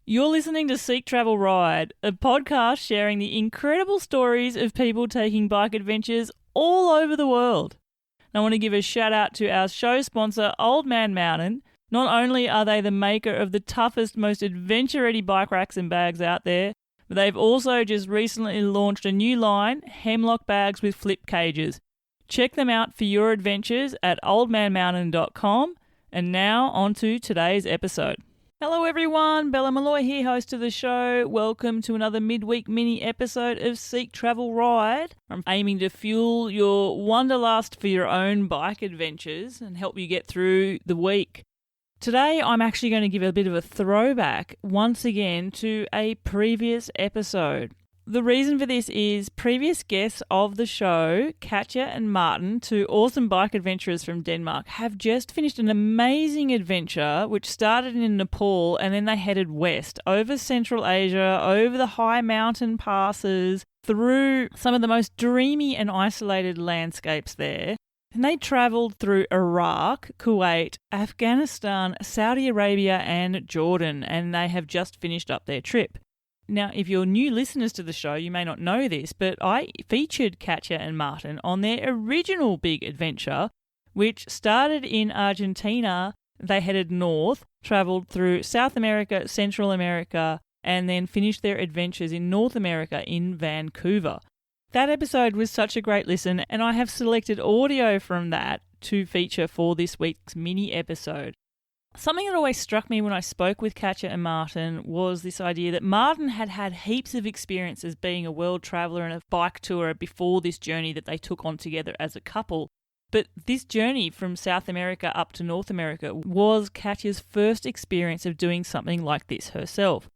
You're listening to Seek Travel Ride, a podcast sharing the incredible stories of people taking bike adventures all over the world. And I want to give a shout out to our show sponsor, Old Man Mountain. Not only are they the maker of the toughest, most adventure-ready bike racks and bags out there, but they've also just recently launched a new line, Hemlock Bags with Flip Cages. Check them out for your adventures at oldmanmountain.com. And now on to today's episode. Hello everyone, Bella Malloy here, host of the show. Welcome to another midweek mini episode of Seek Travel Ride. I'm aiming to fuel your wanderlust for your own bike adventures and help you get through the week. Today I'm actually going to give a bit of a throwback once again to a previous episode. The reason for this is previous guests of the show, Katja and Martin, two awesome bike adventurers from Denmark, have just finished an amazing adventure which started in Nepal and then they headed west over Central Asia, over the high mountain passes, through some of the most dreamy and isolated landscapes there. And they travelled through Iraq, Kuwait, Afghanistan, Saudi Arabia and Jordan, and they have just finished up their trip. Now, if you're new listeners to the show, you may not know this, but I featured Katja and Martin on their original big adventure, which started in Argentina. They headed north, travelled through South America, Central America, and then finished their adventures in North America in Vancouver. That episode was such a great listen, and I have selected audio from that to feature for this week's mini episode. Something that always struck me when I spoke with Katja and Martin was this idea that Martin had had heaps of experience as being a world traveller and a bike tourer before this journey that they took on together as a couple. But this journey from South America up to North America was Katja's first experience of doing something like this herself.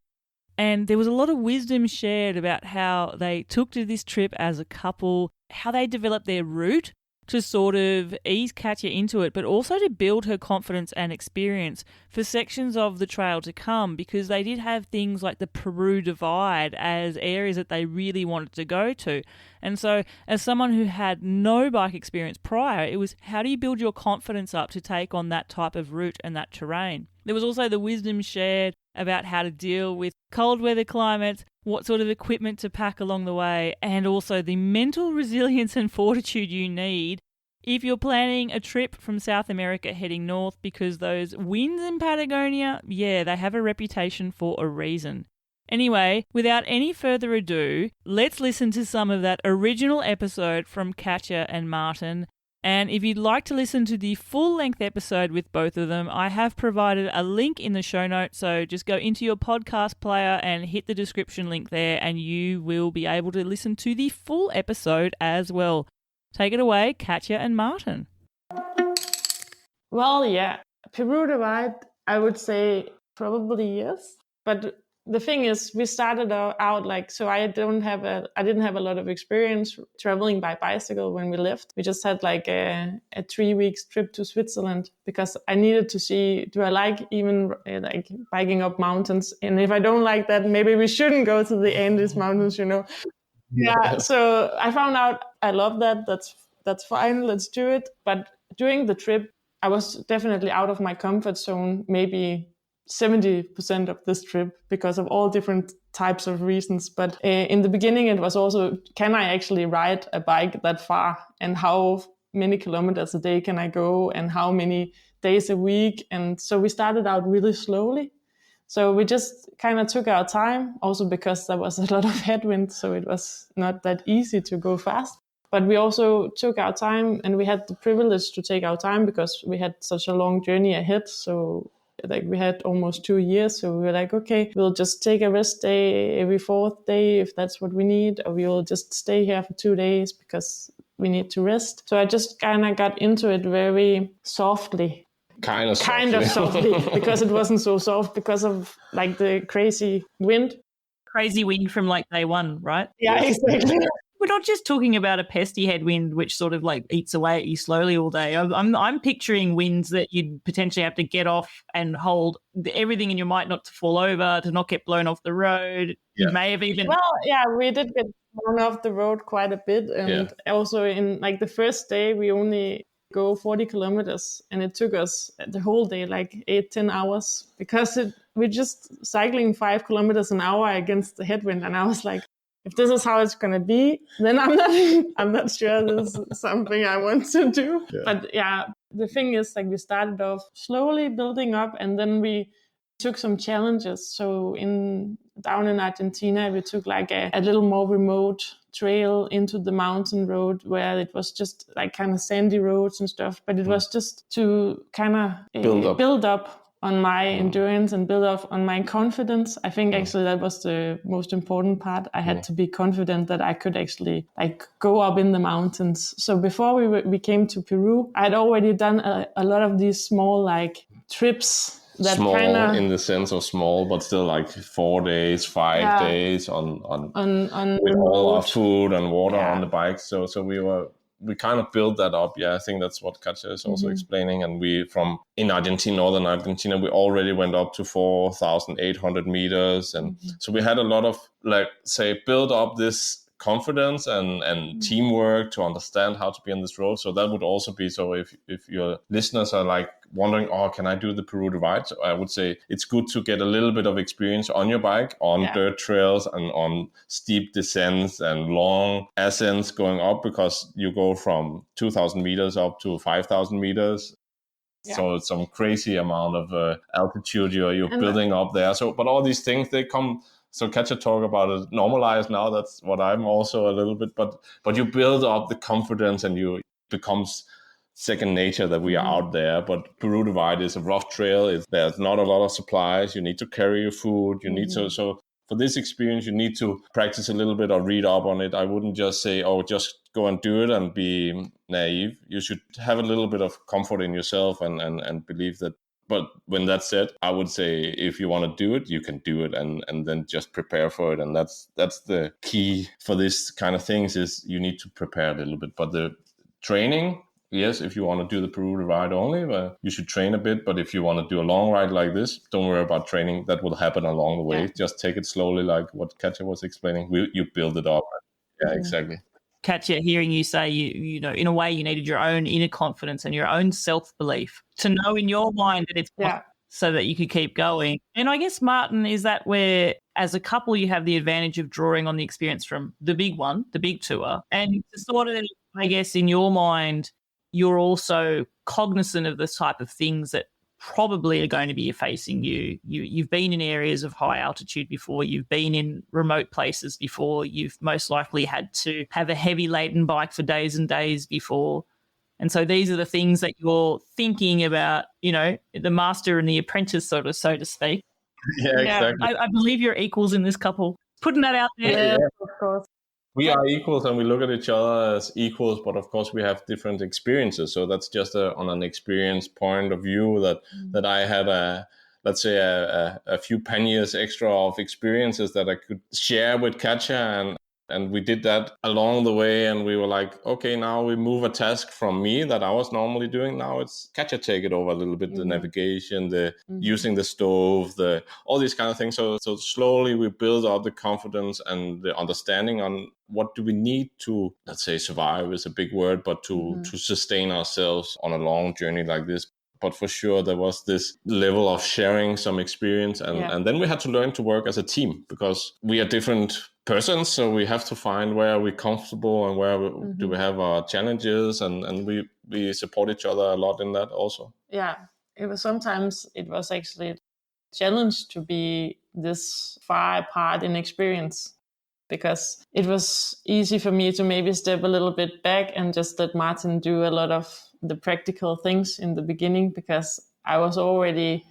And there was a lot of wisdom shared about how they took to this trip as a couple, how they developed their route to sort of ease Katja into it, but also to build her confidence and experience for sections of the trail to come, because they did have things like the Peru Divide as areas that they really wanted to go to. And so as someone who had no bike experience prior, it was how do you build your confidence up to take on that type of route and that terrain? There was also the wisdom shared about how to deal with cold weather climates, what sort of equipment to pack along the way, and also the mental resilience and fortitude you need if you're planning a trip from South America heading north, because those winds in Patagonia, they have a reputation for a reason. Anyway, without any further ado, let's listen to some of that original episode from Katja and Martin. And if you'd like to listen to the full-length episode with both of them, I have provided a link in the show notes, so just go into your podcast player and hit the description link there, and you will be able to listen to the full episode as well. Take it away, Katja and Martin. Well, yeah, Peru Divide, I would say probably yes. But the thing is, we started out I didn't have a lot of experience traveling by bicycle when we left. We just had a 3 weeks trip to Switzerland because I needed to see, do I like even biking up mountains? And if I don't like that, maybe we shouldn't go to the Andes mountains, Yeah, so I found out I love that. That's fine. Let's do it. But during the trip, I was definitely out of my comfort zone, maybe 70% of this trip because of all different types of reasons. But in the beginning, it was also, can I actually ride a bike that far? And how many kilometers a day can I go? And how many days a week? And so we started out really slowly. So we just kind of took our time, also because there was a lot of headwind, so it was not that easy to go fast. But we also took our time, and we had the privilege to take our time because we had such a long journey ahead. So we had almost 2 years. So we were like, okay, we'll just take a rest day every fourth day if that's what we need, or we will just stay here for 2 days because we need to rest. So I just kind of got into it very softly. Kind of softly because it wasn't so soft because of the crazy wind. Crazy wind from day one, right? Yeah, exactly. We're not just talking about a pesty headwind which sort of eats away at you slowly all day. I'm picturing winds that you'd potentially have to get off and hold everything in your might not to fall over, to not get blown off the road. Yeah. You may have even... Well, yeah, we did get blown off the road quite a bit. And also in the first day, we only go 40 kilometers and it took us the whole day 8-10 hours because we're just cycling 5 kilometers an hour against the headwind. And I was like, if this is how it's going to be, then I'm not sure this is something I want to do. Yeah. But yeah, the thing is, like, we started off slowly building up, and then we took some challenges. So down in Argentina, we took like a little more remote trail into the mountain road where it was just like kind of sandy roads and stuff. But it was just to kind of build up on my endurance and build up on my confidence. I think actually that was the most important part. I had to be confident that I could actually like go up in the mountains. So before we came to Peru, I had already done a lot of these small like trips. That small kinda, in the sense of small, but still like 4 days, 5 days on with all our food and water on the bike. So we kind of built that up. Yeah, I think that's what Katja is also explaining. And we in Argentina, northern Argentina, we already went up to 4,800 meters. And so we had a lot of, like, say, build up this confidence and teamwork to understand how to be on this road. So that would also be, so if your listeners are like wondering, can I do the Peru Divide? So I would say it's good to get a little bit of experience on your bike, on dirt trails and on steep descents and long ascents going up, because you go from 2,000 meters up to 5,000 meters. Yeah. So it's some crazy amount of altitude you're building up there. So, but all these things, they come. So Katja talk about it normalized now. That's what I'm also a little bit. But you build up the confidence, and you becomes second nature that we are out there. But Peru Divide is a rough trail. There's not a lot of supplies. You need to carry your food. You need to. So for this experience, you need to practice a little bit or read up on it. I wouldn't just say, just go and do it and be naive. You should have a little bit of comfort in yourself and believe that. But when that's said, I would say if you want to do it, you can do it, and then just prepare for it. And that's the key for this kind of things, is you need to prepare a little bit. But the training, yes, if you want to do the Peru Divide only, you should train a bit. But if you want to do a long ride like this, don't worry about training. That will happen along the way. Yeah. Just take it slowly, like what Katja was explaining. You build it up. Yeah, exactly. Katja, hearing you say, you know, in a way you needed your own inner confidence and your own self-belief to know in your mind that it's possible, so that you could keep going. And I guess, Martin, is that where, as a couple, you have the advantage of drawing on the experience from the big one, the big tour, and sort of, I guess, in your mind, you're also cognizant of the type of things that probably are going to be facing you. You've been in areas of high altitude before. You've been in remote places before. You've most likely had to have a heavy laden bike for days and days before. And so these are the things that you're thinking about, you know, the master and the apprentice, sort of, so to speak. Yeah, exactly. I believe you're equals in this couple. Putting that out there. Yeah, of course. We are equals, and we look at each other as equals, but of course we have different experiences. So that's just on an experience point of view that I had let's say a few panniers extra of experiences that I could share with Katja, and we did that along the way. And we were like, okay, now we move a task from me that I was normally doing. Now it's Katja take it over a little bit, the navigation, the using the stove, all these kind of things. So slowly we build up the confidence and the understanding on what do we need to, let's say, survive is a big word, but to sustain ourselves on a long journey like this. But for sure, there was this level of sharing some experience. And then we had to learn to work as a team, because we are different persons. So we have to find where are we comfortable and where do we have our challenges. And we support each other a lot in that also. Yeah, it was actually a challenge to be this far apart in experience, because it was easy for me to maybe step a little bit back and just let Martin do a lot of the practical things in the beginning, because it was already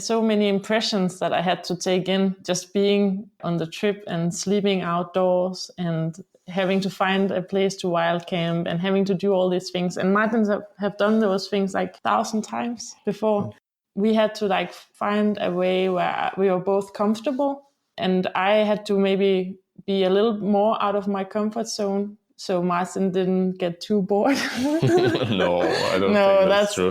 so many impressions that I had to take in, just being on the trip and sleeping outdoors and having to find a place to wild camp and having to do all these things. And Martin have done those things like 1,000 times before. We had to like find a way where we were both comfortable, and I had to maybe be a little more out of my comfort zone, so Martin didn't get too bored. No, I don't think that's true.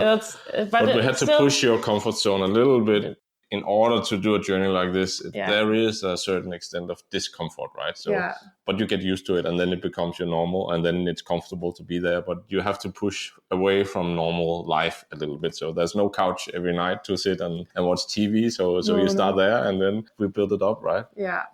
But we had to push your comfort zone a little bit. in order to do a journey like this, there is a certain extent of discomfort, right? So, but you get used to it, and then it becomes your normal, and then it's comfortable to be there. But you have to push away from normal life a little bit. So there's no couch every night to sit and watch TV. So you start there, and then we build it up, right? Yeah.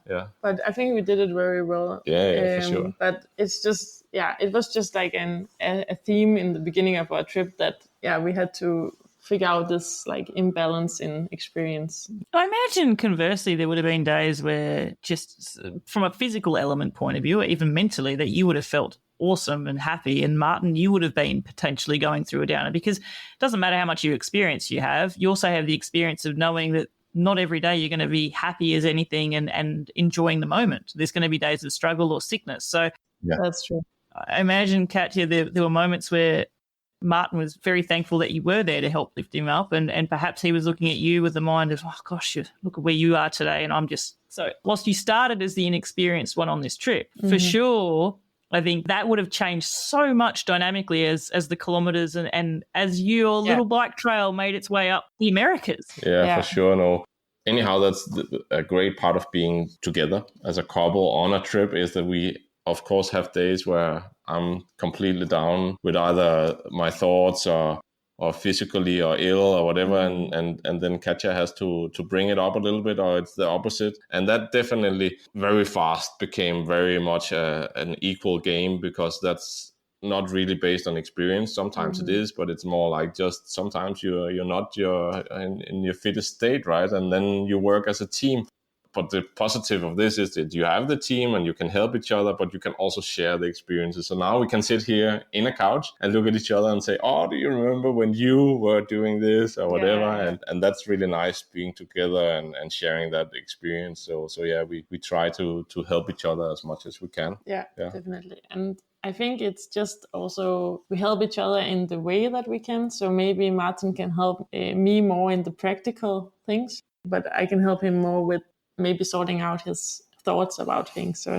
But I think we did it very well. Yeah, for sure. But it's just, it was just like a theme in the beginning of our trip that, we had to figure out this like imbalance in experience. I imagine conversely there would have been days where just from a physical element point of view, or even mentally, that you would have felt awesome and happy, and Martin, you would have been potentially going through a downer, because it doesn't matter how much experience you also have the experience of knowing that not every day you're going to be happy as anything and enjoying the moment. There's going to be days of struggle or sickness. So that's true. I imagine, Katja, there were moments where Martin was very thankful that you were there to help lift him up, and perhaps he was looking at you with the mind of, oh gosh, look at where you are today, and I'm just so. Whilst you started as the inexperienced one on this trip, for sure, I think that would have changed so much dynamically as the kilometres and as your little bike trail made its way up the Americas. Yeah, for sure. No. Anyhow, that's a great part of being together as a couple on a trip, is that we, of course, have days where I'm completely down with either my thoughts or physically or ill or whatever, and then Katja has to bring it up a little bit, or it's the opposite. And that definitely very fast became very much an equal game, because that's not really based on experience. Sometimes it is, but it's more like just sometimes you're not in your fittest state, right? And then you work as a team. But the positive of this is that you have the team and you can help each other, but you can also share the experiences. So now we can sit here in a couch and look at each other and say, oh, do you remember when you were doing this or whatever? Yeah. And that's really nice, being together and sharing that experience. So we try to help each other as much as we can. Yeah, definitely. And I think it's just also we help each other in the way that we can. So maybe Martin can help me more in the practical things, but I can help him more with maybe sorting out his thoughts about things. So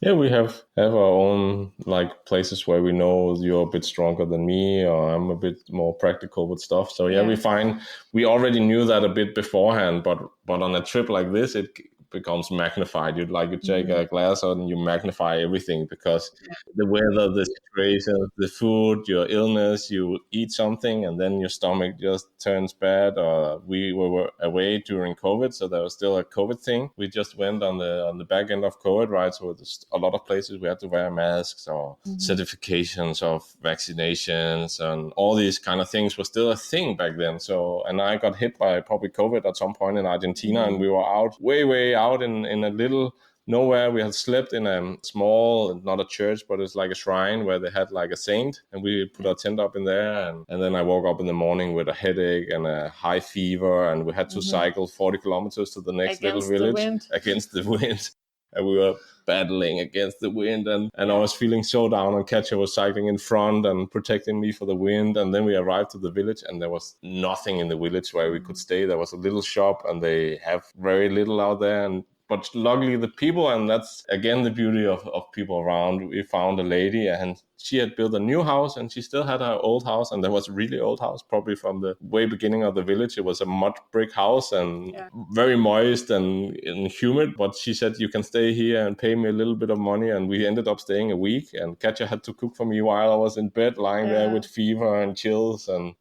we have our own like places where we know you're a bit stronger than me, or I'm a bit more practical with stuff. So we find we already knew that a bit beforehand, but on a trip like this, it becomes magnified. You take a glass out and you magnify everything, because the weather, the situation, the food, your illness, you eat something and then your stomach just turns bad. Or we were away during COVID, so there was still a COVID thing. We just went on the back end of COVID, right? So there's a lot of places we had to wear masks, or certifications of vaccinations, and all these kind of things were still a thing back then. So, and I got hit by probably COVID at some point in Argentina, and we were out way out in a little nowhere. We had slept in a small, not a church, but it's like a shrine where they had like a saint, and we put our tent up in there. And then I woke up in the morning with a headache and a high fever, and we had to cycle 40 kilometers to the next little village against the wind. And we were battling against the wind, and I was feeling so down, and Katja was cycling in front and protecting me for the wind. And then we arrived to the village, and there was nothing in the village where we could stay. There was a little shop, and they have very little out there. But luckily the people, and that's again the beauty of people around, we found a lady, and she had built a new house, and she still had her old house, and there was a really old house, probably from the way beginning of the village. It was a mud brick house and very moist and humid, but she said, you can stay here and pay me a little bit of money. And we ended up staying a week, and Katja had to cook for me while I was in bed, lying there with fever and chills. And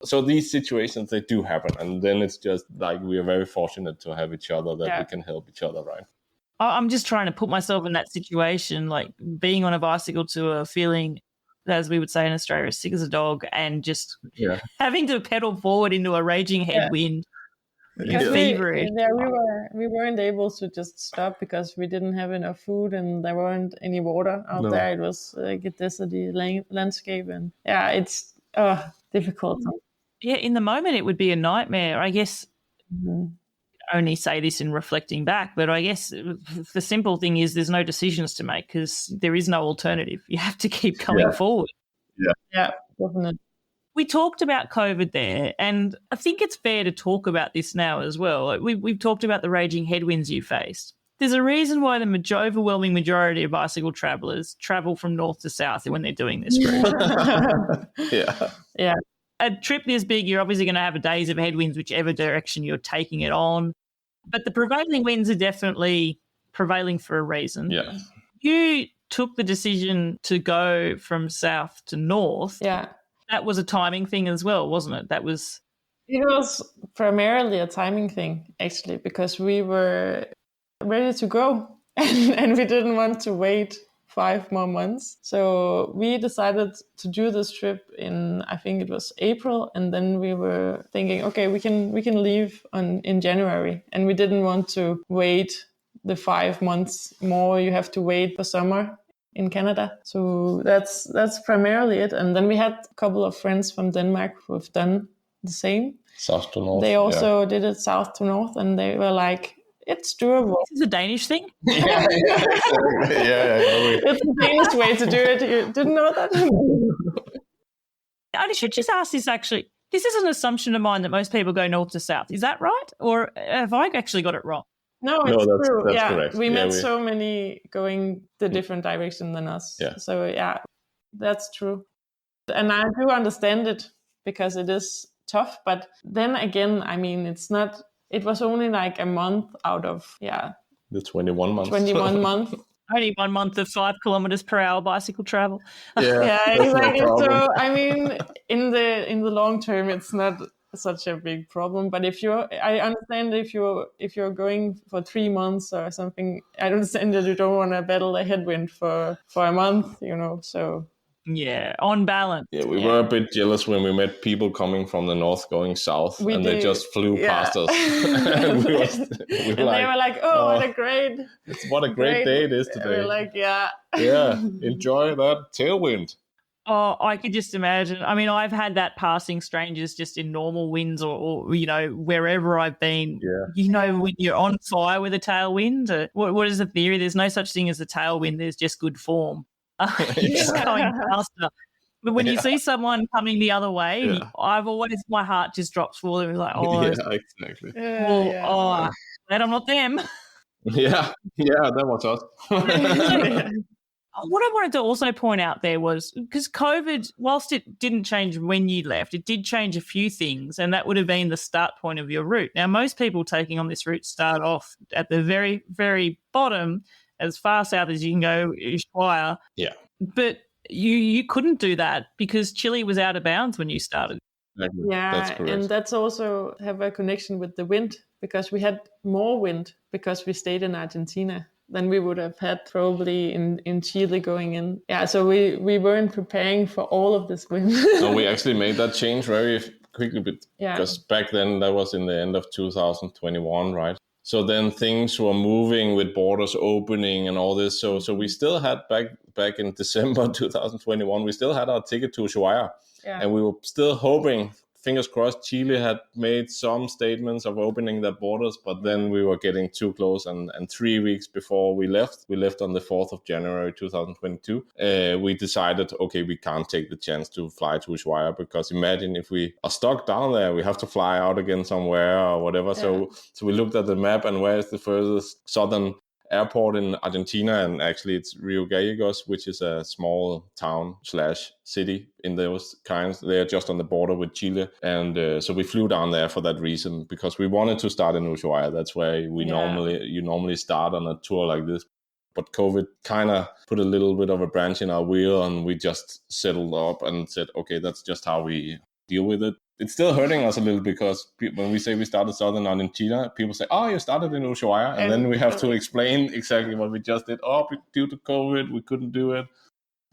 so these situations, they do happen. And then it's just like we are very fortunate to have each other, that we can help each other, right? I'm just trying to put myself in that situation, like being on a bicycle tour, feeling, as we would say in Australia, as sick as a dog, and just having to pedal forward into a raging headwind. Feverish. We weren't able to just stop because we didn't have enough food and there weren't any water out there. It was like a deserty landscape, and it's difficult. Yeah, in the moment it would be a nightmare. I guess I only say this in reflecting back, but I guess the simple thing is there's no decisions to make because there is no alternative. You have to keep going forward. Yeah, definitely. We talked about COVID there, and I think it's fair to talk about this now as well. We've talked about the raging headwinds you faced. There's a reason why the overwhelming majority of bicycle travellers travel from north to south when they're doing this route. Yeah. a trip this big, you're obviously going to have days of headwinds, whichever direction you're taking it on. But the prevailing winds are definitely prevailing for a reason. Yeah. You took the decision to go from south to north. Yeah. That was a timing thing as well, wasn't it? It was primarily a timing thing, actually, because we were ready to go and we didn't want to wait 5 more months. So we decided to do this trip in, I think it was April, and then we were thinking, okay, we can leave in January, and we didn't want to wait the 5 months more you have to wait for summer in Canada. So that's primarily it. And then we had a couple of friends from Denmark who have done the same. South to north. They also did it south to north, and they were like, it's doable. This is a Danish thing? Yeah. It's a Danish way to do it. You didn't know that? I should just ask this actually. This is an assumption of mine that most people go north to south. Is that right? Or have I actually got it wrong? No, it's true. That's yeah, correct. We met so many going the different direction than us. Yeah. So yeah, that's true. And I do understand it because it is tough. But then again, I mean, it was only like a month out of, the 21 months. 21 months. Only 1 month of 5 kilometers per hour bicycle travel. Yeah, exactly. So I mean, in the long term, it's not such a big problem. But I understand if you're going for 3 months or something, I understand that you don't want to battle a headwind for a month, so. Yeah, on balance. Yeah, we were a bit jealous when we met people coming from the north going south, they just flew past us. And we were like, oh, what a great day it is today. We're like, yeah, enjoy that tailwind. Oh, I could just imagine. I mean, I've had that passing strangers just in normal winds or wherever I've been. Yeah. When you're on fire with a tailwind, what is the theory? There's no such thing as a tailwind. There's just good form. You're just going faster. But when you see someone coming the other way, my heart just drops for them. It's like, exactly. Glad I'm not them. Yeah, that was us. What I wanted to also point out there was, because COVID, whilst it didn't change when you left, it did change a few things, and that would have been the start point of your route. Now, most people taking on this route start off at the very, very bottom, as far south as you can go, Ushuaia. Yeah. But you couldn't do that because Chile was out of bounds when you started. Exactly. Yeah, that's correct. And that's also have a connection with the wind, because we had more wind because we stayed in Argentina than we would have had probably in Chile going in. Yeah, so we weren't preparing for all of this wind. No, we actually made that change very quickly, because back then, that was in the end of 2021, right? So then things were moving with borders opening and all this. So we still had back in December 2021, we still had our ticket to Ushuaia. Yeah. And we were still hoping, fingers crossed, Chile had made some statements of opening their borders, but then we were getting too close. And 3 weeks before we left on the 4th of January 2022, we decided, okay, we can't take the chance to fly to Ushuaia, because imagine if we are stuck down there, we have to fly out again somewhere or whatever. Yeah. So we looked at the map, and where is the furthest southern airport in Argentina, and actually it's Rio Gallegos, which is a small town / city in those kinds. They're just on the border with Chile, and so we flew down there for that reason, because we wanted to start in Ushuaia. That's where you normally start on a tour like this. But COVID kind of put a little bit of a branch in our wheel, and we just settled up and said, okay, that's just how we deal with it. It's still hurting us a little, because when we say we started southern Argentina, people say, oh, you started in Ushuaia. And then we have to explain exactly what we just did. Oh, due to COVID, we couldn't do it.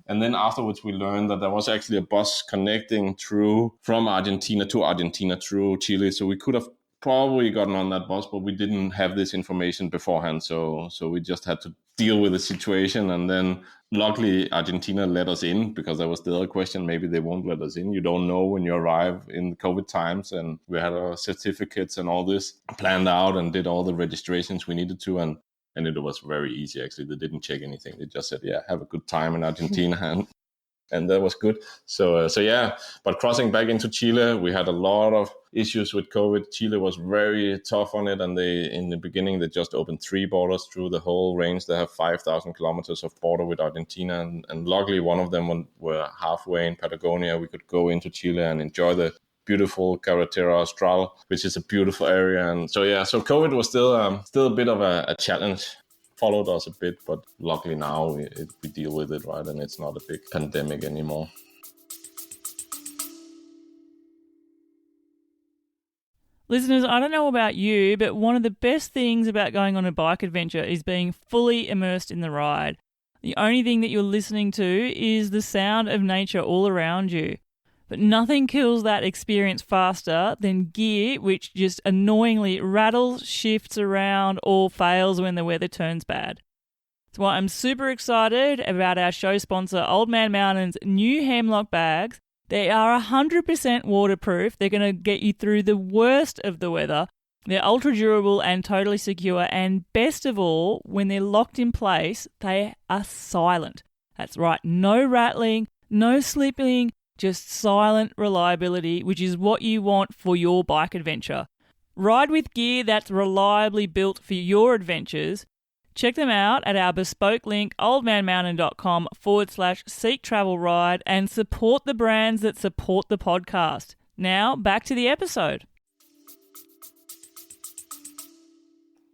And then afterwards, we learned that there was actually a bus connecting from Argentina through Chile. So we could have probably gotten on that bus, but we didn't have this information beforehand. So we just had to deal with the situation. And then luckily, Argentina let us in, because there was the other question, maybe they won't let us in. You don't know when you arrive in COVID times. And we had our certificates and all this planned out and did all the registrations we needed to. And it was very easy, actually. They didn't check anything. They just said, have a good time in Argentina. and that was good. So but crossing back into Chile, we had a lot of issues with COVID. Chile was very tough on it, and in the beginning they just opened 3 borders through the whole range. They have 5,000 kilometers of border with Argentina, and luckily one of them were halfway in Patagonia. We could go into Chile and enjoy the beautiful Carretera Austral, which is a beautiful area. And so COVID was still a bit of a challenge. Followed us a bit, but luckily now we deal with it, right? And it's not a big pandemic anymore. Listeners, I don't know about you, but one of the best things about going on a bike adventure is being fully immersed in the ride. The only thing that you're listening to is the sound of nature all around you. But nothing kills that experience faster than gear which just annoyingly rattles, shifts around, or fails when the weather turns bad. That's why I'm super excited about our show sponsor, Old Man Mountain's new Hemlock bags. They are 100% waterproof. They're going to get you through the worst of the weather. They're ultra durable and totally secure. And best of all, when they're locked in place, they are silent. That's right, no rattling, no slipping, just silent reliability, which is what you want for your bike adventure. Ride with gear that's reliably built for your adventures. Check them out at our bespoke link, oldmanmountain.com/seek travel ride, and support the brands that support the podcast. Now, back to the episode.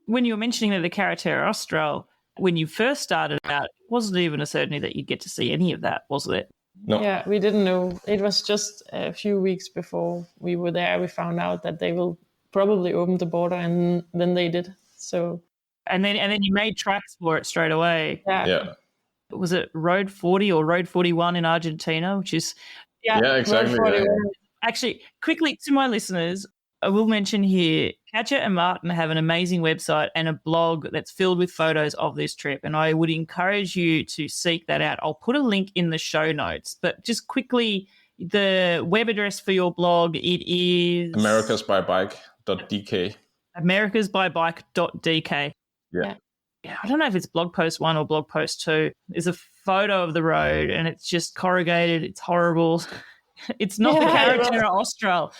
When you were mentioning that the Carretera Austral, when you first started out, it wasn't even a certainty that you'd get to see any of that, was it? No. Yeah, we didn't know. It was just a few weeks before we were there, we found out that they will probably open the border, and then they did. So, and then you made tracks for it straight away. Yeah. Was it Road 40 or Road 41 in Argentina, which is yeah exactly. Yeah. Actually, quickly to my listeners, I will mention here, Katja and Martin have an amazing website and a blog that's filled with photos of this trip, and I would encourage you to seek that out. I'll put a link in the show notes, but just quickly, the web address for your blog, it is americasbybike.dk. americasbybike.dk. Yeah. I don't know if it's blog post 1 or blog post 2. There's a photo of the road, and it's just corrugated. It's horrible. It's not the Carretera Austral.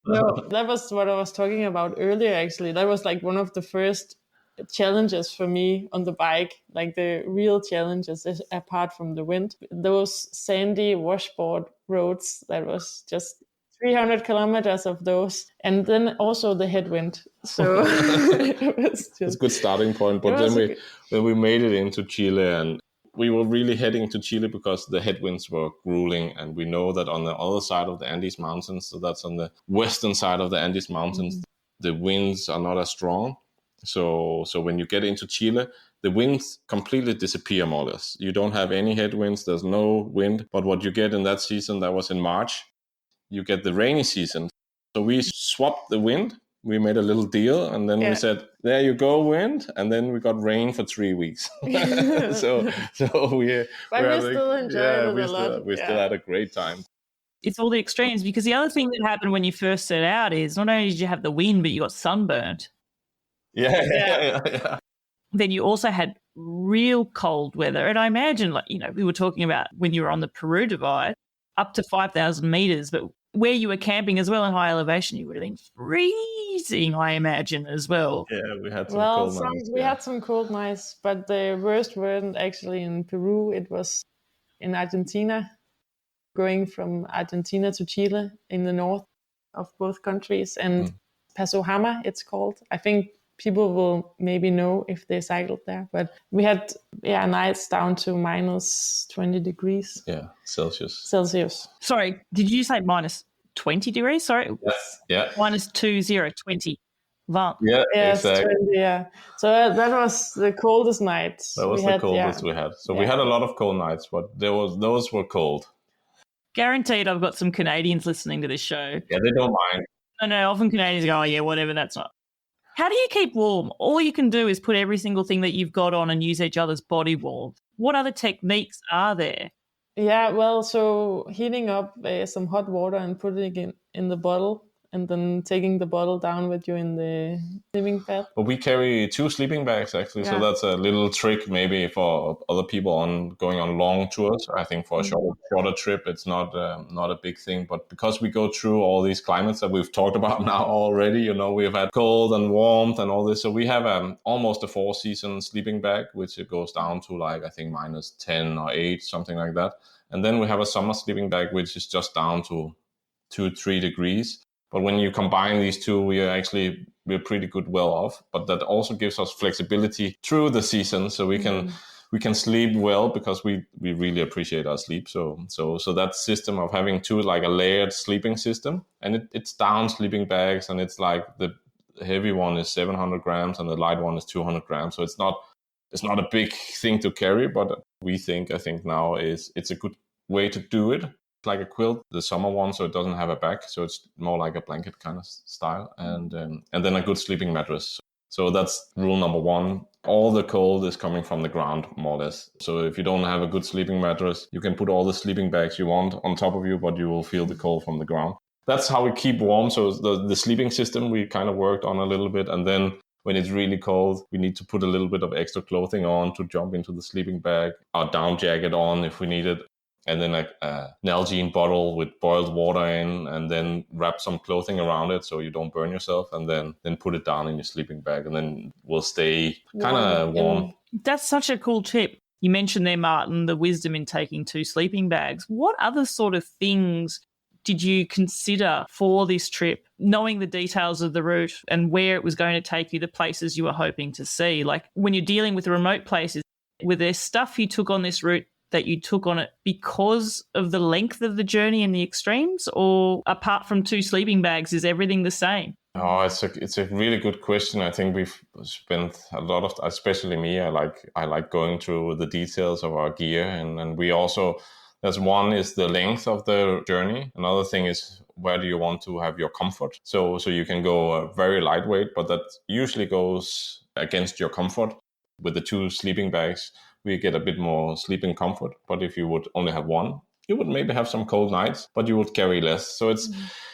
No, that was what I was talking about earlier, actually. That was like one of the first challenges for me on the bike, like the real challenges apart from the wind. Those sandy washboard roads, that was just 300 kilometers of those. And then also the headwind. So it's a good starting point. But then we made it into Chile, and we were really heading to Chile because the headwinds were grueling, and we know that on the other side of the Andes Mountains, so that's on the western side of the Andes Mountains, the winds are not as strong. So when you get into Chile, the winds completely disappear more or less. You don't have any headwinds, there's no wind. But what you get in that season, that was in March, you get the rainy season. So we swapped the wind. We made a little deal, and then we said, there you go, wind. And then we got rain for 3 weeks. so we still enjoyed it a lot. We still had a great time. It's all the extremes, because the other thing that happened when you first set out is not only did you have the wind, but you got sunburnt. Yeah. Then you also had real cold weather. And I imagine, we were talking about when you were on the Peru Divide, up to 5,000 meters, but where you were camping as well in high elevation, you would have been freezing, I imagine, as well. Yeah, we had some cold nights. We had some cold nights, but the worst weren't actually in Peru. It was in Argentina, going from Argentina to Chile in the north of both countries. And Paso Hama, it's called. I think people will maybe know if they cycled there. But we had nights down to minus 20 degrees. Yeah, Celsius. Sorry, did you say minus 20 degrees? Sorry. Yeah. Minus 20. Wow. Yeah, exactly. 20, yeah. So that was the coldest night. That was the coldest we had. So we had a lot of cold nights, but those were cold. Guaranteed I've got some Canadians listening to this show. Yeah, they don't mind. I know, often Canadians go, oh, yeah, whatever, that's not. How do you keep warm? All you can do is put every single thing that you've got on and use each other's body warmth. What other techniques are there? Yeah, well, so heating up some hot water and putting it in the bottle and then taking the bottle down with you in the sleeping bag. But we carry 2 sleeping bags actually, so that's a little trick maybe for other people going on long tours. I think for a shorter trip, it's not a big thing. But because we go through all these climates that we've talked about now already, we've had cold and warmth and all this. So we have almost a 4-season sleeping bag, which it goes down to like I think minus 10 or 8, something like that. And then we have a summer sleeping bag, which is just down to 2-3 degrees. But when you combine these two, we're pretty good well off. But that also gives us flexibility through the season, so we can sleep well because we really appreciate our sleep. So that system of having 2, like a layered sleeping system, and it's down sleeping bags, and it's like the heavy one is 700 grams and the light one is 200 grams. So it's not a big thing to carry, but I think now it's a good way to do it. Like a quilt, the summer one, so it doesn't have a back, so it's more like a blanket kind of style, and then a good sleeping mattress. So that's rule number 1. All the cold is coming from the ground, more or less. So if you don't have a good sleeping mattress, you can put all the sleeping bags you want on top of you, but you will feel the cold from the ground. That's how we keep warm. So the sleeping system we kind of worked on a little bit, and then when it's really cold, we need to put a little bit of extra clothing on to jump into the sleeping bag, our down jacket on if we need it, and then an Nalgene bottle with boiled water in, and then wrap some clothing around it so you don't burn yourself, and then put it down in your sleeping bag, and then we'll stay kind of warm. That's such a cool tip. You mentioned there, Martin, the wisdom in taking 2 sleeping bags. What other sort of things did you consider for this trip, knowing the details of the route and where it was going to take you, the places you were hoping to see? Like when you're dealing with remote places, were there stuff you took on this route that you took on it because of the length of the journey and the extremes, or apart from 2 sleeping bags, is everything the same? Oh, it's a really good question. I think we've spent a lot of, especially me, I like going through the details of our gear, and we also, there's one is the length of the journey. Another thing is where do you want to have your comfort. So you can go very lightweight, but that usually goes against your comfort. With the 2 sleeping bags, we get a bit more sleeping comfort. But if you would only have one, you would maybe have some cold nights, but you would carry less. So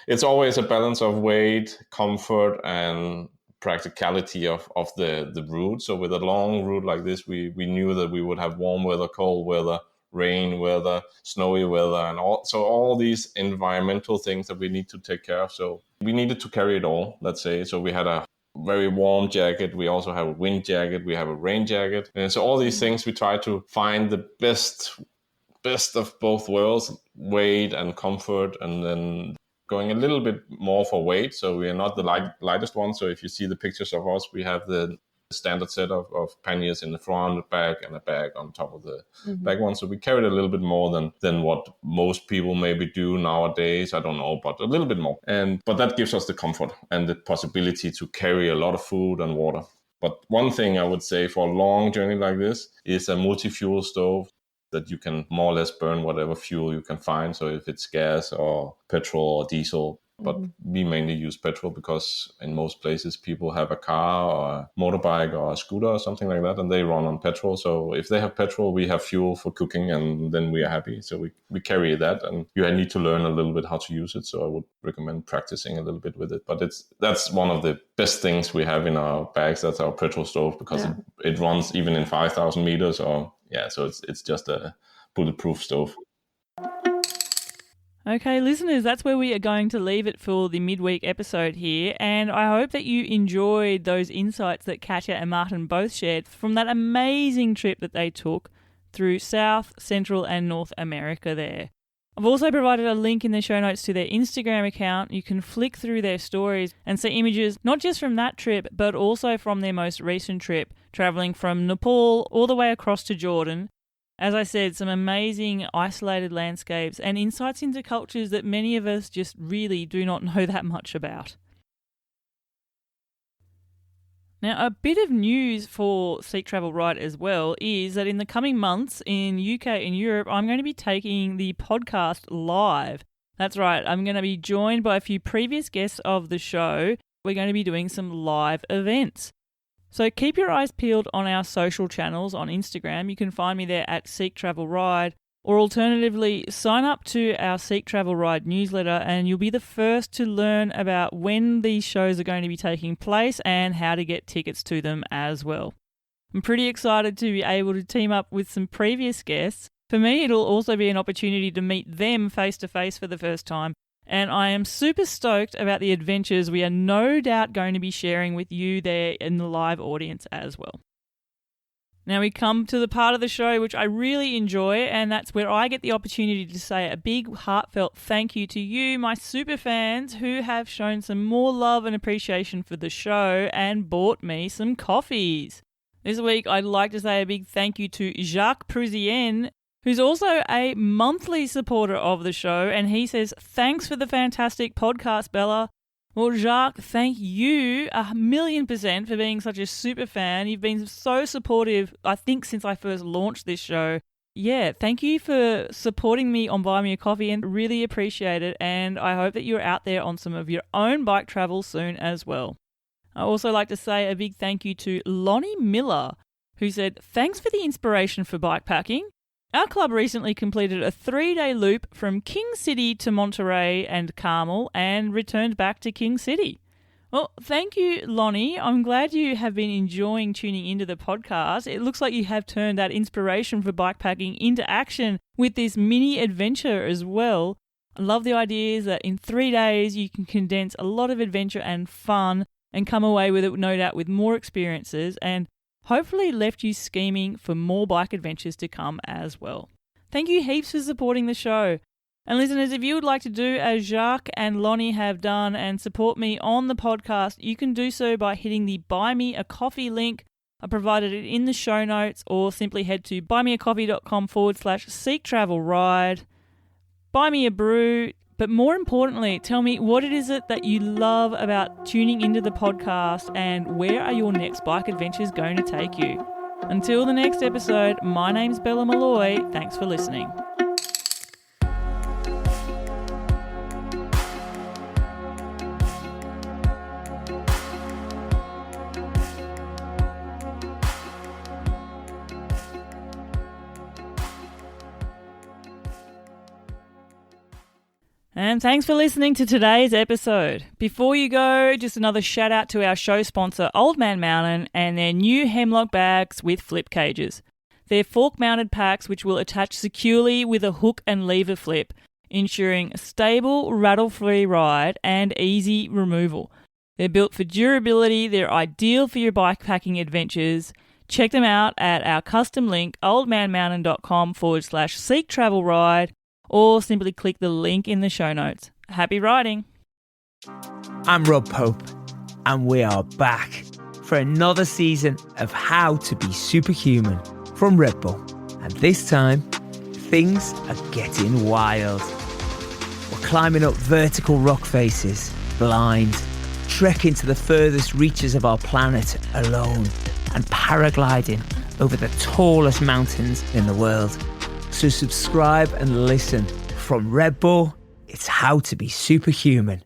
it's always a balance of weight, comfort, and practicality of the route. So with a long route like this, we knew that we would have warm weather, cold weather, rain weather, snowy weather, and all these environmental things that we need to take care of. So we needed to carry it all, let's say. So we had a very warm jacket. We also have a wind jacket. We have a rain jacket. And so all these things, we try to find the best of both worlds, weight and comfort, and then going a little bit more for weight. So we are not the lightest one. So if you see the pictures of us, we have the standard set of panniers in the front, back, and a bag on top of the back one. So we carried a little bit more than what most people maybe do nowadays. I don't know, but a little bit more. But that gives us the comfort and the possibility to carry a lot of food and water. But one thing I would say for a long journey like this is a multi-fuel stove that you can more or less burn whatever fuel you can find. So if it's gas or petrol or diesel, but we mainly use petrol because in most places people have a car or a motorbike or a scooter or something like that, and they run on petrol. So if they have petrol, we have fuel for cooking, and then we are happy. So we carry that, and you need to learn a little bit how to use it. So I would recommend practicing a little bit with it. But that's one of the best things we have in our bags. That's our petrol stove, because it runs even in 5,000 meters so it's just a bulletproof stove. Okay, listeners, that's where we are going to leave it for the midweek episode here. And I hope that you enjoyed those insights that Katja and Martin both shared from that amazing trip that they took through South, Central and North America there. I've also provided a link in the show notes to their Instagram account. You can flick through their stories and see images not just from that trip, but also from their most recent trip, travelling from Nepal all the way across to Jordan. As I said, some amazing isolated landscapes and insights into cultures that many of us just really do not know that much about. Now, a bit of news for Seek Travel Right as well is that in the coming months in UK and Europe, I'm going to be taking the podcast live. That's right, I'm going to be joined by a few previous guests of the show. We're going to be doing some live events. So keep your eyes peeled on our social channels on Instagram. You can find me there at Seek Travel Ride. Or alternatively, sign up to our Seek Travel Ride newsletter and you'll be the first to learn about when these shows are going to be taking place and how to get tickets to them as well. I'm pretty excited to be able to team up with some previous guests. For me, it'll also be an opportunity to meet them face to face for the first time, and I am super stoked about the adventures we are no doubt going to be sharing with you there in the live audience as well. Now we come to the part of the show which I really enjoy, and that's where I get the opportunity to say a big heartfelt thank you to you, my super fans, who have shown some more love and appreciation for the show and bought me some coffees. This week I'd like to say a big thank you to Jacques Prusien, who's also a monthly supporter of the show, and he says, "Thanks for the fantastic podcast, Bella." Well, Jacques, thank you 1,000,000% for being such a super fan. You've been so supportive, I think, since I first launched this show. Yeah, thank you for supporting me on Buy Me a Coffee and really appreciate it. And I hope that you're out there on some of your own bike travel soon as well. I also like to say a big thank you to Lonnie Miller, who said, "Thanks for the inspiration for bike packing. Our club recently completed a 3-day loop from King City to Monterey and Carmel and returned back to King City." Well, thank you, Lonnie. I'm glad you have been enjoying tuning into the podcast. It looks like you have turned that inspiration for bikepacking into action with this mini adventure as well. I love the ideas that in 3 days you can condense a lot of adventure and fun and come away with it, no doubt, with more experiences and hopefully left you scheming for more bike adventures to come as well. Thank you heaps for supporting the show. And listeners, if you would like to do as Jacques and Lonnie have done and support me on the podcast, you can do so by hitting the Buy Me a Coffee link. I provided it in the show notes, or simply head to buymeacoffee.com/Seek Travel Ride. Buy me a brew. But more importantly, tell me what it is that you love about tuning into the podcast and where are your next bike adventures going to take you. Until the next episode, my name's Bella Malloy. Thanks for listening. And thanks for listening to today's episode. Before you go, just another shout out to our show sponsor, Old Man Mountain, and their new Hemlock bags with flip cages. They're fork-mounted packs which will attach securely with a hook and lever flip, ensuring a stable, rattle-free ride and easy removal. They're built for durability, they're ideal for your bikepacking adventures. Check them out at our custom link, oldmanmountain.com/Seek Travel Ride, or simply click the link in the show notes. Happy riding! I'm Rob Pope, and we are back for another season of How to Be Superhuman from Red Bull. And this time, things are getting wild. We're climbing up vertical rock faces, blind, trekking to the furthest reaches of our planet alone, and paragliding over the tallest mountains in the world. So subscribe and listen. From Red Bull, it's How to Be Superhuman.